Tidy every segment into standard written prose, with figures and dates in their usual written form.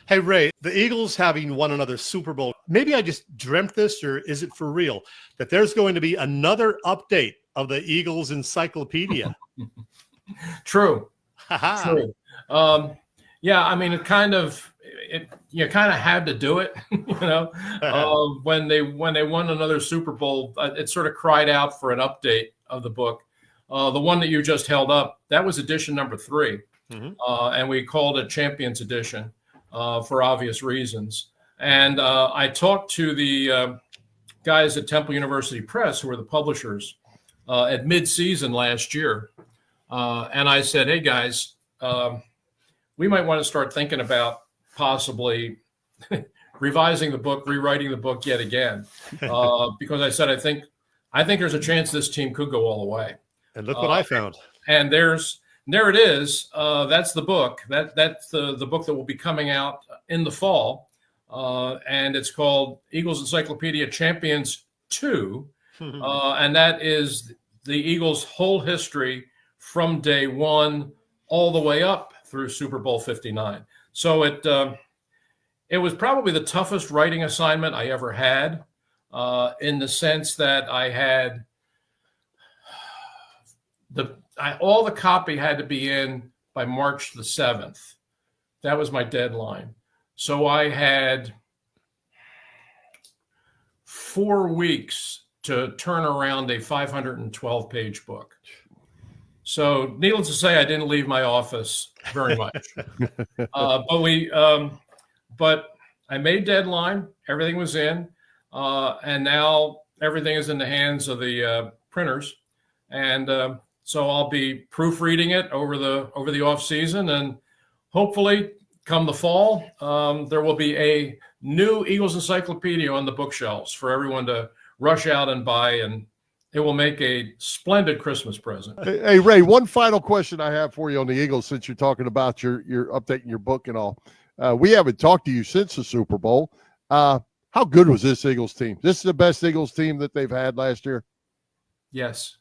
Hey, Ray, the Eagles having won another Super Bowl. Maybe I just dreamt this, or is it for real that there's going to be another update of the Eagles Encyclopedia? True. True. Yeah, I mean, you kind of had to do it, when they won another Super Bowl, it sort of cried out for an update of the book. The one that you just held up, that was edition number 3. And we called it Champions Edition for obvious reasons. And I talked to the guys at Temple University Press, who were the publishers, at mid-season last year. And I said, hey, guys, we might want to start thinking about possibly revising the book, rewriting the book yet again. Because I said, I think there's a chance this team could go all the way. And look what I found. And there it is. That's the book. That's the book that will be coming out in the fall. And it's called Eagles Encyclopedia Champions 2. And that is the Eagles' whole history from day one all the way up through Super Bowl 59. So it was probably the toughest writing assignment I ever had, in the sense that I had all the copy had to be in by March the 7th. That was my deadline. So I had 4 weeks to turn around a 512-page book. So needless to say, I didn't leave my office very much. But I made deadline. Everything was in. And now everything is in the hands of the printers. And so I'll be proofreading it over the off season, and hopefully come the fall, there will be a new Eagles Encyclopedia on the bookshelves for everyone to rush out and buy, and it will make a splendid Christmas present. Hey, Ray, one final question I have for you on the Eagles, since you're talking about your updating your book and all. We haven't talked to you since the Super Bowl. How good was this Eagles team? This is the best Eagles team that they've had last year? Yes.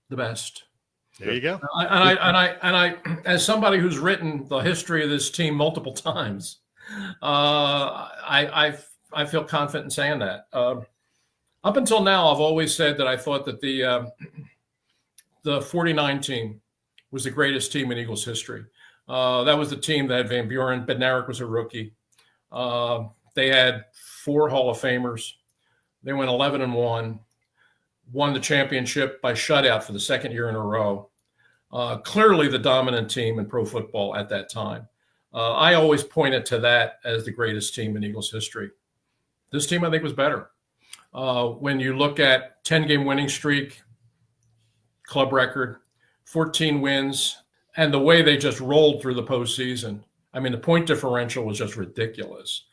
The best. There you go. And I, as somebody who's written the history of this team multiple times, I feel confident in saying that. Up until now, I've always said that I thought that the 49 team was the greatest team in Eagles history. That was the team that had Van Buren. Bednarik was a rookie. They had 4 Hall of Famers. They went 11-1. Won the championship by shutout for the second year in a row. Clearly the dominant team in pro football at that time. I always pointed to that as the greatest team in Eagles history. This team, I think, was better. When you look at 10-game winning streak, club record, 14 wins, and the way they just rolled through the postseason. I mean, the point differential was just ridiculous.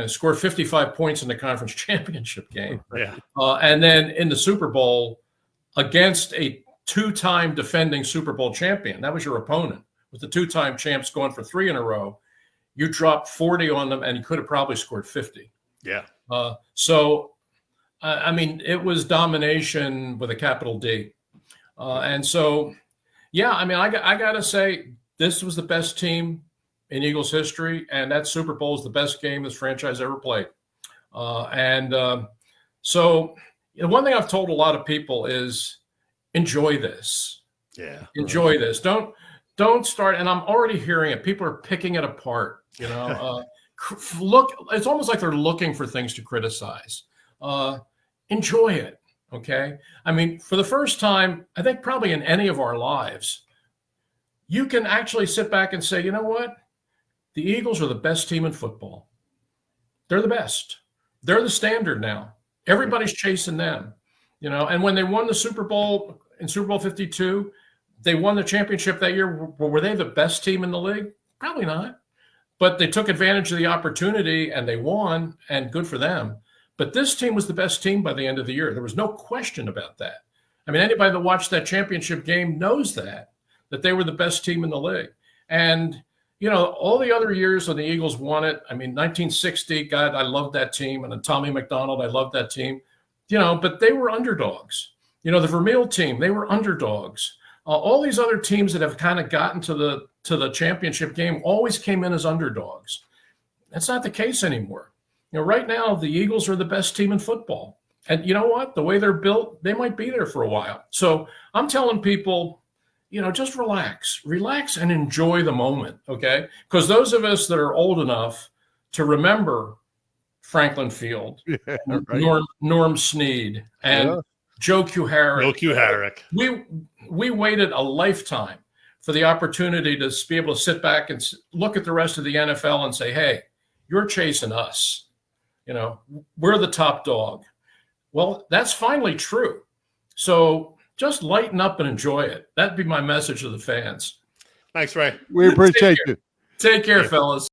Scored 55 points in the conference championship game. Yeah. And then in the Super Bowl against a 2-time defending Super Bowl champion. That was your opponent. With the 2-time champs going for 3 in a row, you dropped 40 on them, and you could have probably scored 50. Yeah. So, I mean, it was domination with a capital D. And so, yeah, I mean, I got to say, this was the best team in Eagles history, and that Super Bowl is the best game this franchise ever played. So one thing I've told a lot of people is enjoy this. Yeah. Enjoy this. Don't start, and I'm already hearing it. People are picking it apart, look, it's almost like they're looking for things to criticize. Enjoy it, okay? I mean, for the first time, I think probably in any of our lives, you can actually sit back and say, you know what? The Eagles are the best team in football. They're the best. They're the standard now. Everybody's chasing them, And when they won the Super Bowl in Super Bowl 52, they won the championship that year. Were they the best team in the league? Probably not. But they took advantage of the opportunity and they won, and good for them. But this team was the best team by the end of the year. There was no question about that. I mean, anybody that watched that championship game knows that they were the best team in the league. And all the other years when the Eagles won it, I mean, 1960, God, I loved that team. And then Tommy McDonald, I loved that team. But they were underdogs. The Vermeil team, they were underdogs. All these other teams that have kind of gotten to the championship game always came in as underdogs. That's not the case anymore. Right now, the Eagles are the best team in football. And you know what? The way they're built, they might be there for a while. So I'm telling people, just relax and enjoy the moment, okay? Because those of us that are old enough to remember Franklin Field, right. Norm Snead, and Joe Kuharich. We waited a lifetime for the opportunity to be able to sit back and look at the rest of the NFL and say, hey, you're chasing us. We're the top dog. Well, that's finally true. So just lighten up and enjoy it. That'd be my message to the fans. Thanks, Ray. We appreciate you. Take care, fellas.